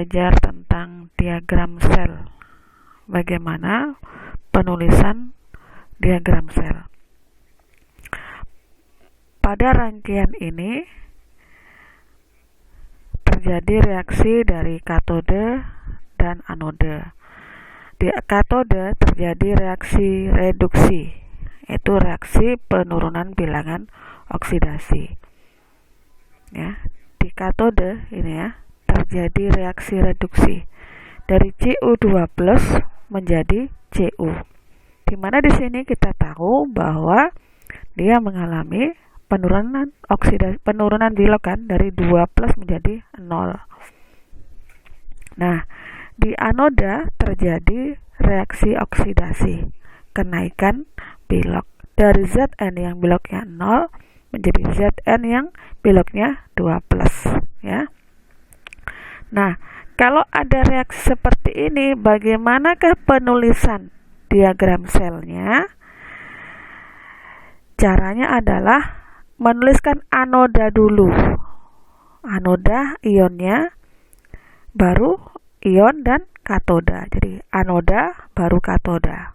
belajar tentang diagram sel. Bagaimana penulisan diagram sel. Pada rangkaian ini terjadi reaksi dari katode dan anode. Di katode terjadi reaksi reduksi, yaitu reaksi penurunan bilangan oksidasi. Ya, di katode ini ya terjadi reaksi reduksi dari Cu2+ menjadi Cu. Di mana di sini kita tahu bahwa dia mengalami penurunan oksidasi, penurunan bilangan dari 2+ menjadi 0. Nah, di anoda terjadi reaksi oksidasi, kenaikan bilok dari Zn yang biloknya 0 menjadi Zn yang biloknya 2+, ya. Nah, kalau ada reaksi seperti ini, bagaimanakah penulisan diagram selnya? Caranya adalah menuliskan anoda dulu. Anoda ionnya, baru ion dan katoda. Jadi anoda baru katoda.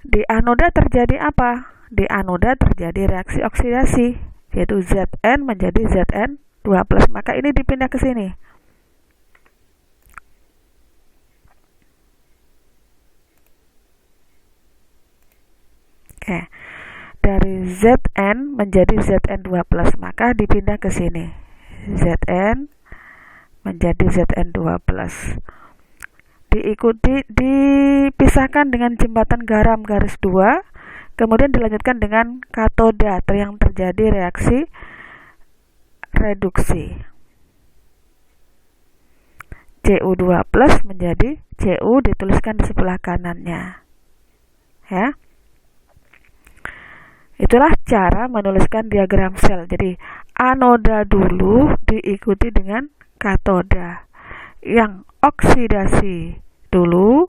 Di anoda terjadi apa? Di anoda terjadi reaksi oksidasi, yaitu Zn menjadi Zn2+. Maka ini dipindah ke sini. Oke. Dari Zn menjadi Zn2+, maka dipindah ke sini. Zn menjadi Zn2+. Dipisahkan dengan jembatan garam garis 2, kemudian dilanjutkan dengan katoda yang terjadi reaksi reduksi. Cu2+ menjadi Cu, dituliskan di sebelah kanannya. Ya. Itulah cara menuliskan diagram sel. Jadi anoda dulu diikuti dengan katoda. Yang oksidasi dulu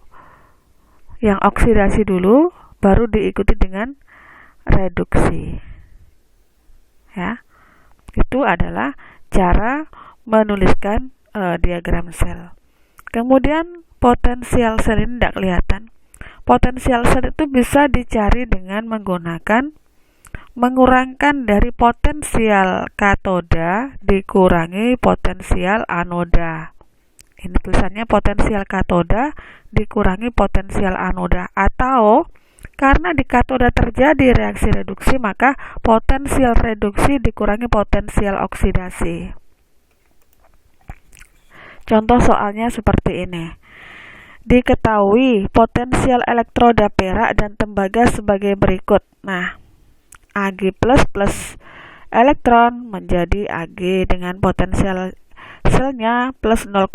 baru diikuti dengan reduksi. Ya. Itu adalah cara menuliskan diagram sel. Kemudian potensial sel ini tidak kelihatan. Potensial sel itu bisa dicari dengan mengurangkan dari potensial katoda dikurangi potensial anoda. Ini tulisannya potensial katoda dikurangi potensial anoda, atau karena di katoda terjadi reaksi reduksi, maka potensial reduksi dikurangi potensial oksidasi. Contoh soalnya seperti ini. Diketahui potensial elektroda perak dan tembaga sebagai berikut. Nah, Ag++ elektron menjadi Ag dengan potensial selnya plus 0,80.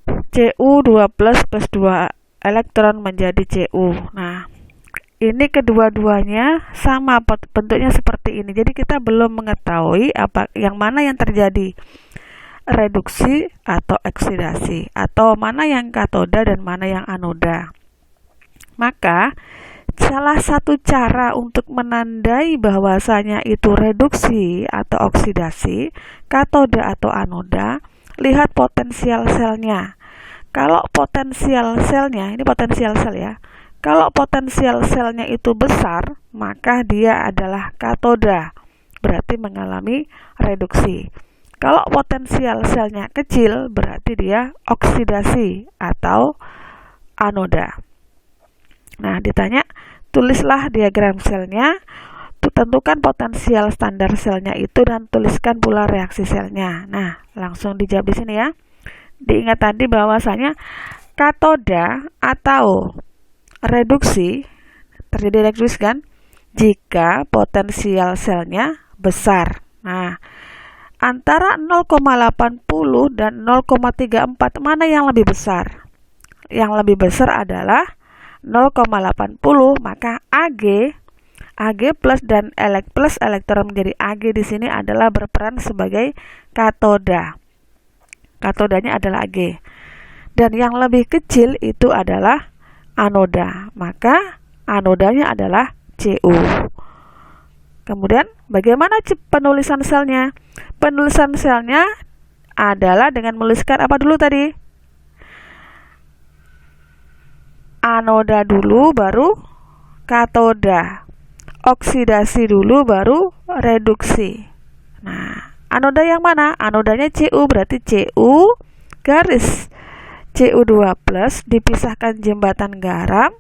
Cu2+ plus 2 elektron menjadi Cu. Nah, ini kedua-duanya sama bentuknya seperti ini. Jadi kita belum mengetahui yang mana yang terjadi reduksi atau oksidasi, atau mana yang katoda dan mana yang anoda. Maka salah satu cara untuk menandai bahwasanya itu reduksi atau oksidasi, katoda atau anoda, lihat potensial selnya. Kalau potensial selnya, ini potensial sel ya. Kalau potensial selnya itu besar, maka dia adalah katoda, berarti mengalami reduksi. Kalau potensial selnya kecil, berarti dia oksidasi atau anoda. Nah, ditanya, tulislah diagram selnya, tentukan potensial standar selnya itu, dan tuliskan pula reaksi selnya. Nah, langsung dijawab di sini ya. Diingat tadi bahwasanya katoda atau reduksi terjadi reduksi kan jika potensial selnya besar. Nah, antara 0,80 dan 0,34 mana yang lebih besar? Yang lebih besar adalah 0,80, maka Ag plus dan plus elektron menjadi Ag di sini adalah berperan sebagai katoda. Katodanya adalah Ag. Dan yang lebih kecil itu adalah anoda, maka anodanya adalah Cu. Kemudian bagaimana penulisan selnya? Penulisan selnya adalah dengan menuliskan apa dulu tadi? Anoda dulu baru katoda. Oksidasi dulu baru reduksi. Nah, anoda yang mana? Anodanya Cu, berarti Cu garis Cu2 plus dipisahkan jembatan garam,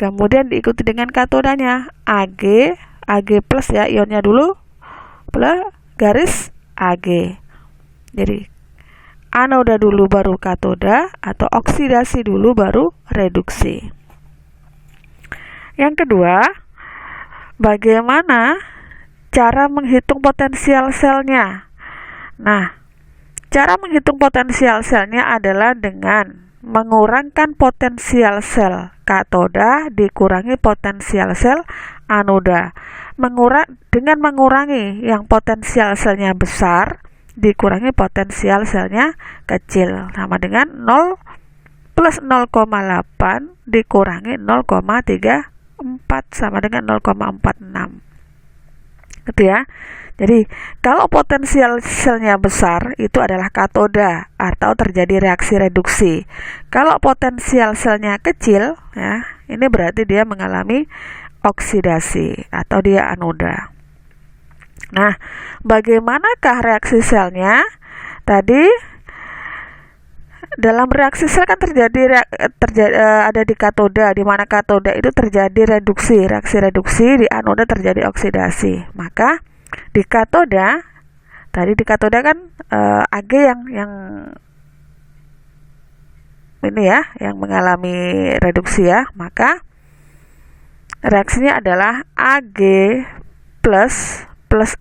kemudian diikuti dengan katodanya Ag plus ya, ionnya dulu, plus garis Ag. Jadi anoda dulu baru katoda, atau oksidasi dulu baru reduksi. Yang kedua, bagaimana cara menghitung potensial selnya? Nah, cara menghitung potensial selnya adalah dengan mengurangkan potensial sel katoda dikurangi potensial sel anoda. Dengan mengurangi yang potensial selnya besar dikurangi potensial selnya kecil, sama dengan 0 plus 0,8 dikurangi 0,34 sama dengan 0,46. Gitu ya. Jadi kalau potensial selnya besar itu adalah katoda atau terjadi reaksi reduksi. Kalau potensial selnya kecil ya, ini berarti dia mengalami oksidasi atau dia anoda. Nah, bagaimanakah reaksi selnya? Tadi dalam reaksi sel kan ada di katoda, di mana katoda itu terjadi reaksi reduksi, di anoda terjadi oksidasi. Maka di katoda, tadi di katoda kan Ag yang ini ya, yang mengalami reduksi ya. Maka reaksinya adalah Ag plus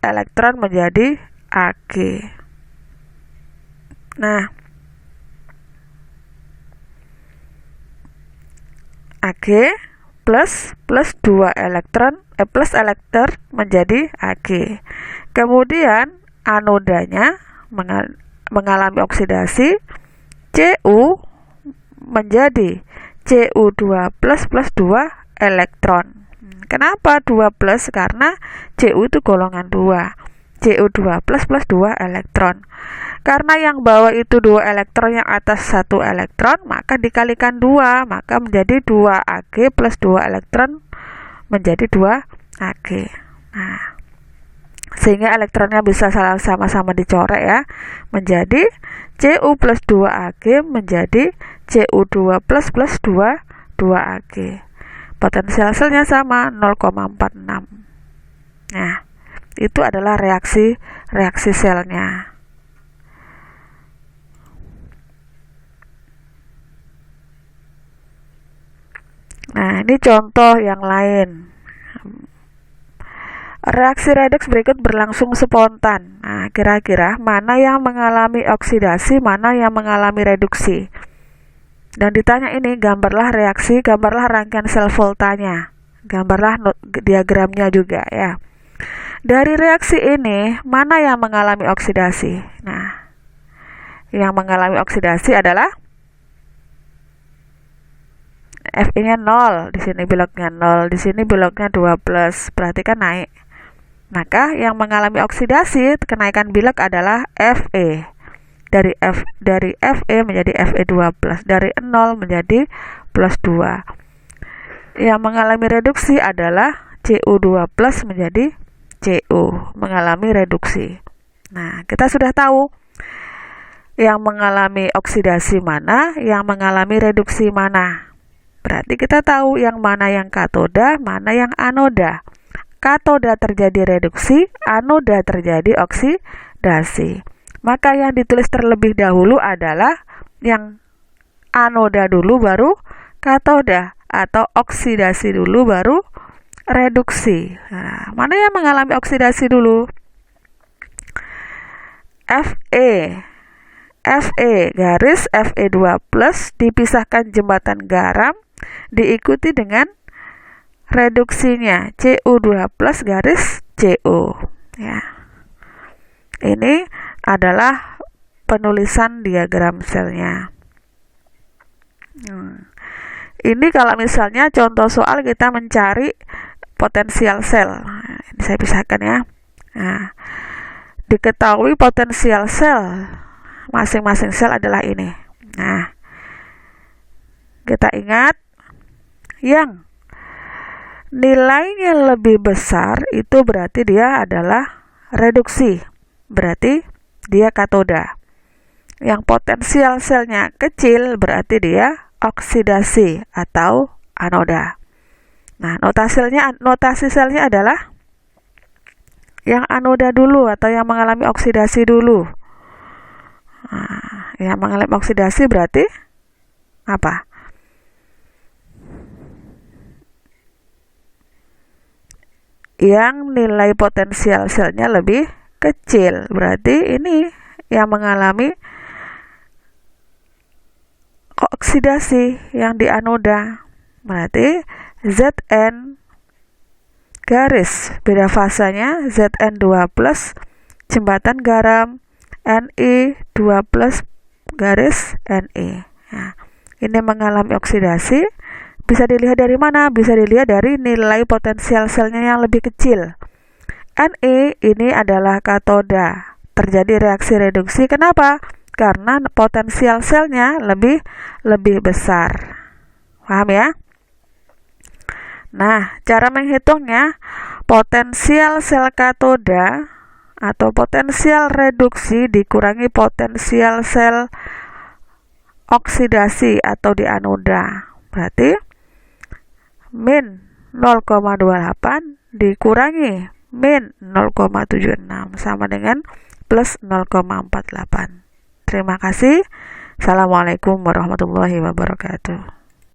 elektron menjadi Ag. Nah, Ag plus 2 elektron plus elektron menjadi Ag. Kemudian anodanya mengalami oksidasi, Cu menjadi Cu2 plus 2 elektron. Kenapa 2 plus? Karena Cu itu golongan 2. Cu2 plus 2 elektron. Karena yang bawah itu 2 elektron, yang atas 1 elektron, maka dikalikan 2, maka menjadi 2 Ag plus 2 elektron menjadi 2 Ag. Nah, sehingga elektronnya bisa sama-sama dicoret ya, menjadi Cu plus 2 Ag menjadi Cu2 plus 2 Ag. Potensial selnya sama 0,46. Nah, itu adalah reaksi selnya. Nah, ini contoh yang lain. Reaksi redoks berikut berlangsung spontan. Nah, kira-kira mana yang mengalami oksidasi, mana yang mengalami reduksi? Dan ditanya ini, gambarlah reaksi, gambarlah rangkaian sel voltanya, gambarlah diagramnya juga ya. Dari reaksi ini, mana yang mengalami oksidasi? Nah, yang mengalami oksidasi adalah Fe-nya 0, di sini beloknya 0, di sini beloknya 2+, berarti kan naik. Maka yang mengalami oksidasi, kenaikan bilok adalah Fe. Dari Fe menjadi Fe2+, dari 0 menjadi plus 2. Yang mengalami reduksi adalah Cu2 plus menjadi Cu, mengalami reduksi. Nah, kita sudah tahu yang mengalami oksidasi mana, yang mengalami reduksi mana. Berarti kita tahu yang mana yang katoda, mana yang anoda. Katoda terjadi reduksi, anoda terjadi oksidasi. Maka yang ditulis terlebih dahulu adalah yang anoda dulu baru katoda, atau oksidasi dulu baru reduksi. Nah, mana yang mengalami oksidasi dulu? Fe garis Fe2 plus dipisahkan jembatan garam diikuti dengan reduksinya Cu2 plus garis Cu ya. Ini adalah penulisan diagram selnya. Ini kalau misalnya contoh soal kita mencari potensial sel. ini saya pisahkan ya. Nah, diketahui potensial sel masing-masing sel adalah ini. Nah, kita ingat yang nilainya lebih besar itu berarti dia adalah reduksi, berarti dia katoda. Yang potensial selnya kecil berarti dia oksidasi atau anoda. Nah, notasi selnya adalah yang anoda dulu atau yang mengalami oksidasi dulu. Nah, yang mengalami oksidasi berarti apa? Yang nilai potensial selnya lebih kecil, berarti ini yang mengalami oksidasi yang di anoda, berarti Zn garis beda fasanya Zn2 plus jembatan garam Ni2 plus garis Ni. Nah, ini mengalami oksidasi. Bisa dilihat dari mana? Bisa dilihat dari nilai potensial selnya yang lebih kecil. Ni ini adalah katoda. Terjadi reaksi reduksi. Kenapa? Karena potensial selnya lebih besar. Paham ya? Nah, cara menghitungnya, potensial sel katoda atau potensial reduksi dikurangi potensial sel oksidasi atau di anoda. Berarti min 0,28 dikurangi min 0,76 sama dengan plus 0,48. Terima kasih. Assalamualaikum warahmatullahi wabarakatuh.